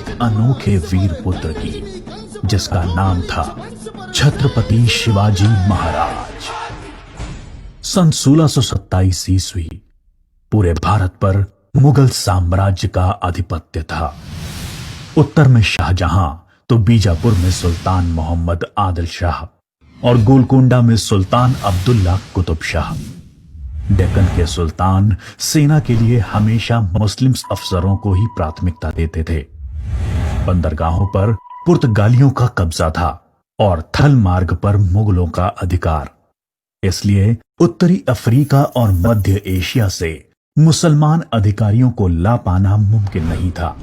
एक अनोखे वीर पुत्र की, जिसका नाम था छत्रपति शिवाजी महाराज। सन 1627 ईस्वी पूरे भारत पर मुगल साम्राज्य का आधिपत्य था। उत्तर में शाहजहां तो बीजापुर में सुल्तान मोहम्मद आदिल शाह और गोलकोंडा में सुल्तान अब्दुल्ला कुतुब शाह। डेक्कन के सुल्तान सेना के लिए हमेशा मुस्लिम अफसरों को ही प्राथमिकता देते थे। बंदरगाहों पर पुर्तगालियों का कब्जा था और थल मार्ग पर मुगलों का अधिकार। इसलिए उत्तरी अफ्रीका और मध्य एशिया से मुसलमान अधिकारियों को ला पाना मुमकिन नहीं था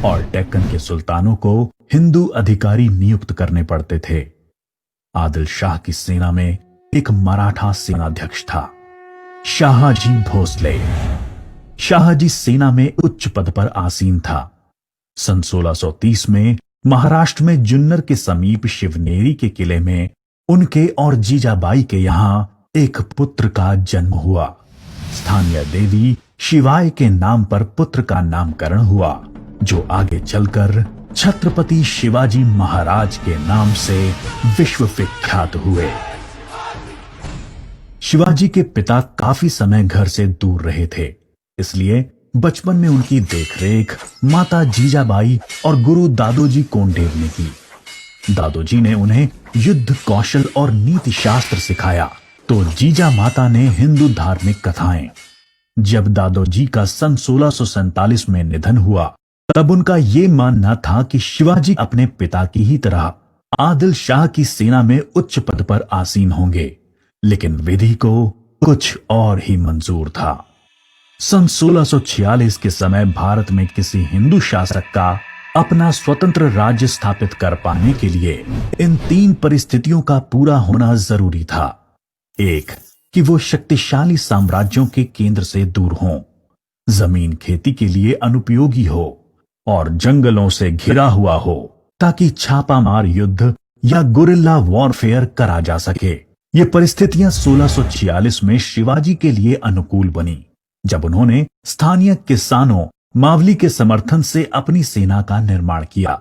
और डेक्कन के सुल्तानों को हिंदू अधिकारी नियुक्त करने पड़ते थे। आदिल शाह की सेना में एक मराठा सेनाध्यक्ष था, शाहजी भोसले। शाहजी सेना में उच्च पद पर आसीन था। सन 1630 में महाराष्ट्र में जुन्नर के समीप शिवनेरी के किले में उनके और जीजाबाई के यहां एक पुत्र का जन्म हुआ। स्थानीय देवी शिवाय के नाम पर पुत्र का नामकरण हुआ, जो आगे चलकर छत्रपति शिवाजी महाराज के नाम से विश्व विख्यात हुए। शिवाजी के पिता काफी समय घर से दूर रहे थे, इसलिए बचपन में उनकी देखरेख माता जीजाबाई और गुरु दादोजी कोंडेव ने की। दादोजी ने उन्हें युद्ध कौशल और नीति शास्त्र सिखाया, तो जीजा माता ने हिंदू धार्मिक कथाएं। जब दादोजी का सन 1647 में निधन हुआ, तब उनका यह मानना था कि शिवाजी अपने पिता की ही तरह आदिल शाह की सेना में उच्च पद पर आसीन होंगे, लेकिन विधि को कुछ और ही मंजूर था। सन 1646 के समय भारत में किसी हिंदू शासक का अपना स्वतंत्र राज्य स्थापित कर पाने के लिए इन 3 परिस्थितियों का पूरा होना जरूरी था। एक, कि वो शक्तिशाली साम्राज्यों के केंद्र से दूर हों, जमीन खेती के लिए अनुपयोगी हो और जंगलों से घिरा हुआ हो, ताकि छापामार युद्ध या गुरिल्ला वॉरफेयर करा जा सके। ये परिस्थितियां 1646 में शिवाजी के लिए अनुकूल बनी, जब उन्होंने स्थानीय किसानों मावली के समर्थन से अपनी सेना का निर्माण किया।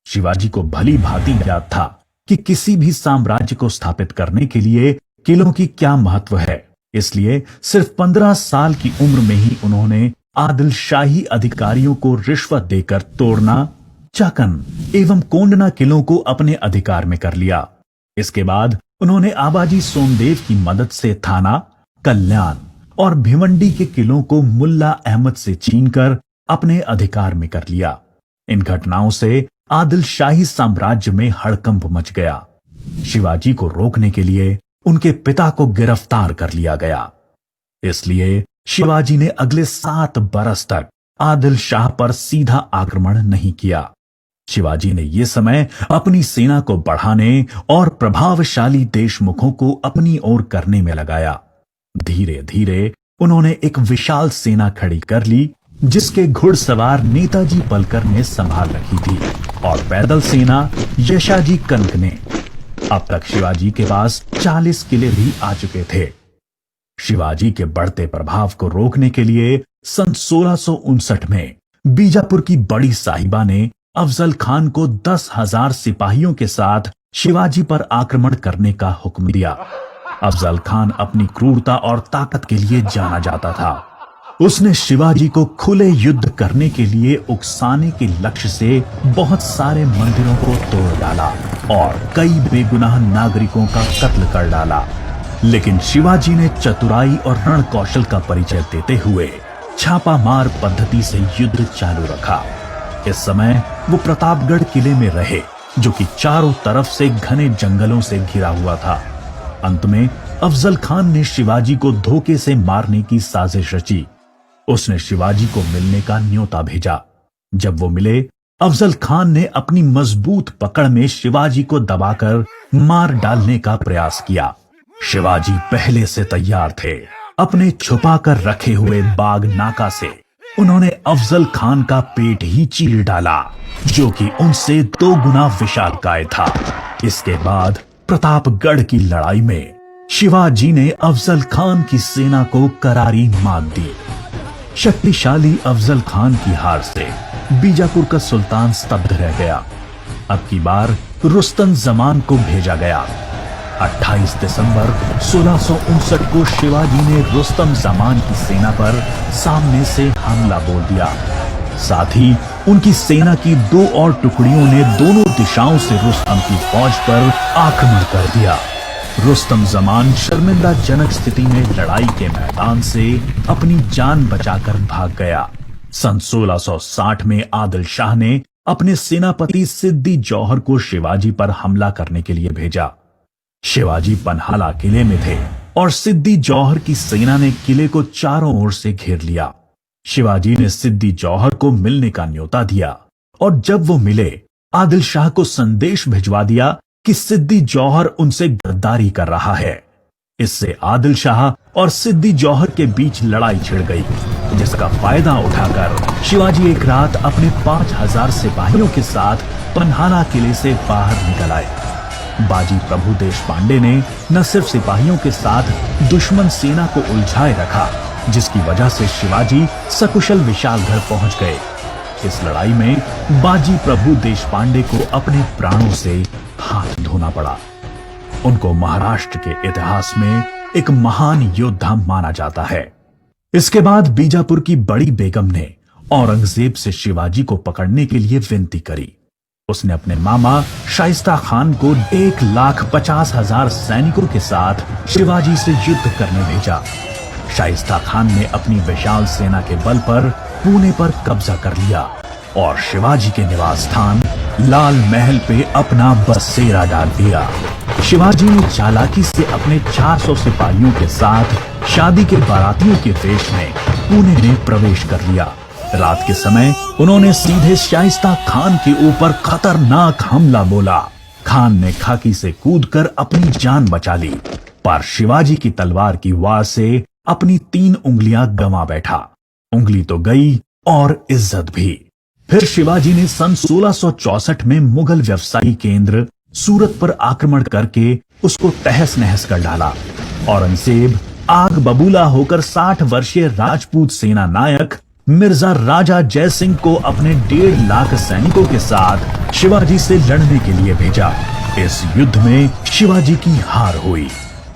शिवाजी को भली भांति याद था कि किसी भी साम्राज्य को स्थापित करने के लिए किलों की क्या महत्व है, इसलिए सिर्फ 15 साल की उम्र में ही उन्होंने आदिल शाही अधिकारियों को रिश्वत देकर तोड़ना, चाकन एवं कोंडना किलों को अपने अधिकार में कर लिया। इसके बाद उन्होंने आबाजी सोमदेव की मदद से थाना, कल्याण और भिवंडी के किलों को मुल्ला अहमद से छीनकर अपने अधिकार में कर लिया। इन घटनाओं से आदिल शाही साम्राज्य में हड़कंप मच गया। शिवाजी को रोकने के लिए उनके पिता को गिरफ्तार कर लिया गया। इसलिए शिवाजी ने अगले 7 बरस तक आदिल शाह पर सीधा आक्रमण नहीं किया। शिवाजी ने यह समय अपनी सेना को बढ़ाने और प्रभावशाली देशमुखों को अपनी ओर करने में लगाया। धीरे धीरे उन्होंने एक विशाल सेना खड़ी कर ली, जिसके घुड़सवार नेताजी पलकर ने संभाल रखी थी और पैदल सेना यशाजी कनक ने। अब तक शिवाजी के पास 40 किले भी आ चुके थे। शिवाजी के बढ़ते प्रभाव को रोकने के लिए सन 1659 में बीजापुर की बड़ी साहिबा ने अफजल खान को 10,000 सिपाहियों के साथ शिवाजी पर आक्रमण करने का हुक्म दिया। अफजल खान अपनी क्रूरता और ताकत के लिए जाना जाता था। उसने शिवाजी को खुले युद्ध करने के लिए उकसाने के लक्ष्य से बहुत सारे मंदिरों को तोड़ डाला और कई बेगुनाह नागरिकों का कत्ल कर डाला। लेकिन शिवाजी ने चतुराई और रण कौशल का परिचय देते हुए छापामार पद्धति से युद्ध चालू रखा। इस समय वो प्रतापगढ़ किले में रहे, जो कि चारों तरफ से घने जंगलों से घिरा हुआ था। अंत में अफजल खान ने शिवाजी को धोखे से मारने की साजिश रची। उसने शिवाजी को मिलने का न्योता भेजा। जब वो मिले, अफजल खान ने अपनी मजबूत पकड़ में शिवाजी को दबाकर मार डालने का प्रयास किया। शिवाजी पहले से तैयार थे। अपने छुपाकर रखे हुए बाग नाका से उन्होंने अफजल खान का पेट ही चीर डाला, जो कि उनसे 2 गुना विशालकाय था। इसके बाद प्रतापगढ़ की लड़ाई में शिवाजी ने अफजल खान की सेना को करारी मात दी। शक्तिशाली अफजल खान की हार से बीजापुर का सुल्तान स्तब्ध रह गया। अब की बार रुस्तम जमान को भेजा गया। 28 दिसंबर 1659 को शिवाजी ने रुस्तम जमान की सेना पर सामने से हमला बोल दिया। साथ ही उनकी सेना की 2 और टुकड़ियों ने दोनों दिशाओं से रुस्तम की फौज पर आक्रमण कर दिया। रुस्तम जमान शर्मिंदाजनक स्थिति में लड़ाई के मैदान से अपनी जान बचाकर भाग गया। सन 1660 में आदिल शाह ने अपने सेनापति सिद्दी जौहर को शिवाजी पर हमला करने के लिए भेजा। शिवाजी पन्हाला किले में थे और सिद्दी जौहर की सेना ने किले को चारों ओर से घेर लिया। शिवाजी ने सिद्दी जौहर को मिलने का न्योता दिया और जब वो मिले, आदिल शाह को संदेश भिजवा दिया कि सिद्दी जौहर उनसे गद्दारी कर रहा है। इससे आदिल शाह और सिद्दी जौहर के बीच लड़ाई छिड़ गई, जिसका फायदा उठाकर शिवाजी एक रात अपने 5000 सिपाहियों के साथ पन्हाला किले से बाहर निकल आए। बाजी प्रभु देशपांडे ने न सिर्फ सिपाहियों के साथ दुश्मन सेना को उलझाए रखा, जिसकी वजह से शिवाजी सकुशल विशालगढ़ पहुंच गए। इस लड़ाई में बाजी प्रभु देशपांडे को अपने प्राणों से हाथ धोना पड़ा। उनको महाराष्ट्र के इतिहास में एक महान योद्धा माना जाता है। इसके बाद बीजापुर की बड़ी बेगम ने औरंगजेब से शिवाजी को पकड़ने के लिए विनती करी। उसने अपने मामा शाइस्ता खान को 1,50,000 सैनिकों के साथ शिवाजी से युद्ध करने भेजा। शाइस्ता खान ने अपनी विशाल सेना के बल पर पुणे पर कब्जा कर लिया और शिवाजी के निवास स्थान लाल महल पे अपना बसेरा डाल दिया। शिवाजी ने चालाकी से अपने 400 सिपाहियों के साथ शादी के बारातियों के वेश में पुणे में प्रवेश कर लिया। रात के समय उन्होंने सीधे शाइस्ता खान के ऊपर खतरनाक हमला बोला। खान ने खाकी से कूदकर अपनी जान बचा ली, पर शिवाजी की तलवार की वार से अपनी 3 उंगलियां गंवा बैठा। उंगली तो गई और इज्जत भी। फिर शिवाजी ने सन 1664 में मुगल व्यवसायी केंद्र सूरत पर आक्रमण करके उसको तहस नहस कर डाला। औरंगजेब आग बबूला होकर 60 वर्षीय राजपूत सेना नायक मिर्जा राजा जय सिंह को अपने 1.5 लाख सैनिकों के साथ शिवाजी से लड़ने के लिए भेजा। इस युद्ध में शिवाजी की हार हुई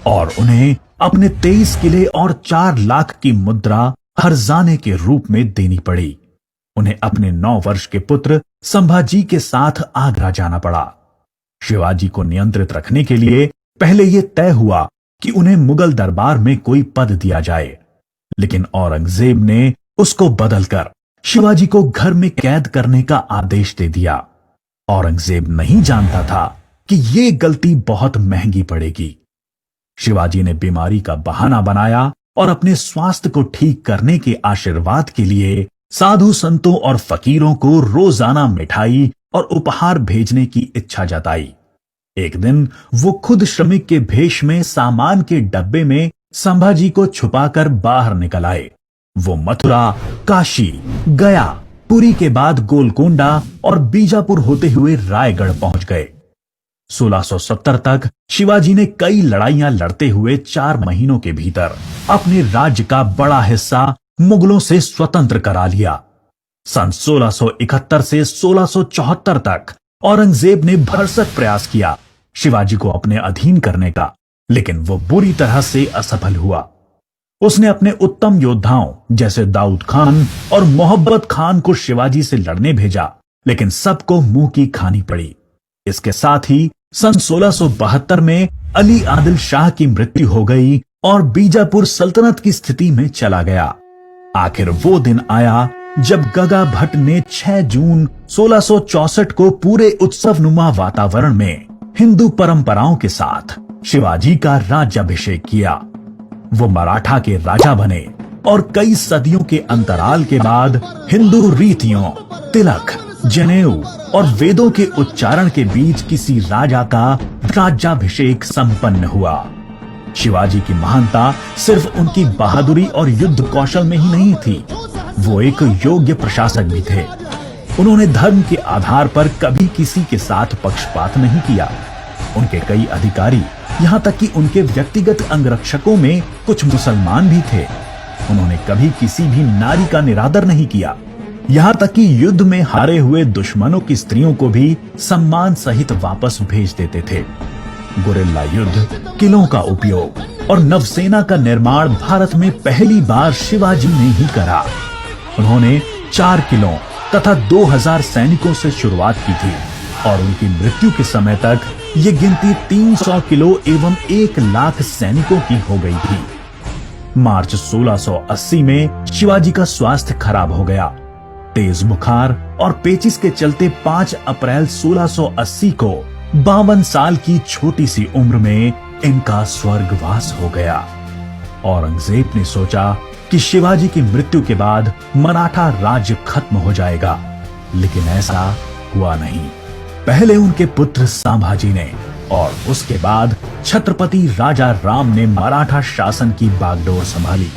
और उन्हें अपने 23 किले और 4 लाख की मुद्रा हर्जाने के रूप में देनी पड़ी। उन्हें अपने 9 वर्ष के पुत्र संभाजी के साथ आगरा जाना पड़ा। शिवाजी को नियंत्रित रखने के लिए पहले यह तय हुआ कि उन्हें मुगल दरबार में कोई पद दिया जाए, लेकिन औरंगजेब ने उसको बदलकर शिवाजी को घर में कैद करने का आदेश दे दिया। औरंगजेब नहीं जानता था कि यह गलती बहुत महंगी पड़ेगी। शिवाजी ने बीमारी का बहाना बनाया और अपने स्वास्थ्य को ठीक करने के आशीर्वाद के लिए साधु संतों और फकीरों को रोजाना मिठाई और उपहार भेजने की इच्छा जताई। एक दिन वो खुद श्रमिक के भेष में सामान के डब्बे में संभाजी को छुपाकर बाहर निकल आए। वो मथुरा, काशी, गया, पुरी के बाद गोलकोंडा और बीजापुर होते हुए रायगढ़ पहुंच गए। 1670 तक शिवाजी ने कई लड़ाइयां लड़ते हुए 4 महीनों के भीतर अपने राज्य का बड़ा हिस्सा मुगलों से स्वतंत्र करा लिया। सन 1671 से 1674 तक औरंगजेब ने भरसक प्रयास किया शिवाजी को अपने अधीन करने का, लेकिन वो बुरी तरह से असफल हुआ। उसने अपने उत्तम योद्धाओं जैसे दाऊद खान और मोहब्बत खान को शिवाजी से लड़ने भेजा, लेकिन सबको मुंह की खानी पड़ी। इसके साथ ही सन 1672 में अली आदिल शाह की मृत्यु हो गई और बीजापुर सल्तनत की स्थिति में चला गया। आखिर वो दिन आया जब गगा भट्ट ने 6 जून 1664 को पूरे उत्सवनुमा वातावरण में हिंदू परंपराओं के साथ शिवाजी का राज्याभिषेक किया। वो मराठा के राजा बने और कई सदियों के अंतराल के बाद हिंदू रीतियों, तिलक, जनेऊ और वेदों के उच्चारण के बीच किसी राजा का राज्याभिषेक संपन्न हुआ। शिवाजी की महानता सिर्फ उनकी बहादुरी और युद्ध कौशल में ही नहीं थी, वो एक योग्य प्रशासक भी थे। उन्होंने धर्म के आधार पर कभी किसी के साथ पक्षपात नहीं किया। उनके कई अधिकारी, यहां तक कि उनके व्यक्तिगत अंगरक्षकों में कुछ मुसलमान भी थे। उन्होंने कभी किसी भी नारी का निरादर नहीं किया। यहाँ तक कि युद्ध में हारे हुए दुश्मनों की स्त्रियों को भी सम्मान सहित वापस भेज देते थे। गुरिल्ला युद्ध, किलों का उपयोग और नवसेना का निर्माण भारत में पहली बार शिवाजी ने ही करा। उन्होंने 4 किलों तथा 2000 सैनिकों से शुरुआत की थी और उनकी मृत्यु के समय तक ये गिनती 300 किलो एवं 1 लाख सैनिकों की हो गई थी। मार्च 1680 में शिवाजी का स्वास्थ्य खराब हो गया। तेज बुखार और पेचिस के चलते 5 अप्रैल 1680 को 52 साल की छोटी सी उम्र में इनका स्वर्गवास हो गया। औरंगजेब ने सोचा कि शिवाजी की मृत्यु के बाद मराठा राज्य खत्म हो जाएगा, लेकिन ऐसा हुआ नहीं। पहले उनके पुत्र संभाजी ने और उसके बाद छत्रपति राजा राम ने मराठा शासन की बागडोर संभाली।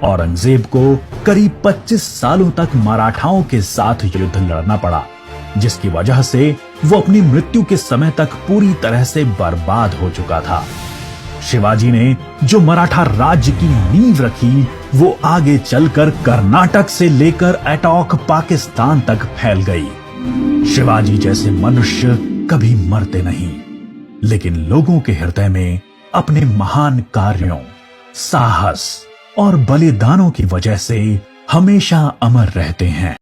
औरंगजेब को करीब 25 सालों तक मराठाओं के साथ युद्ध लड़ना पड़ा, जिसकी वजह से वो अपनी मृत्यु के समय तक पूरी तरह से बर्बाद हो चुका था। शिवाजी ने जो मराठा राज्य की नींव रखी, वो आगे चलकर कर्नाटक से लेकर अटॉक पाकिस्तान तक फैल गई। शिवाजी जैसे मनुष्य कभी मरते नहीं, लेकिन लोगों के हृदय में अपने महान कार्यों, साहस और बलिदानों की वजह से हमेशा अमर रहते हैं।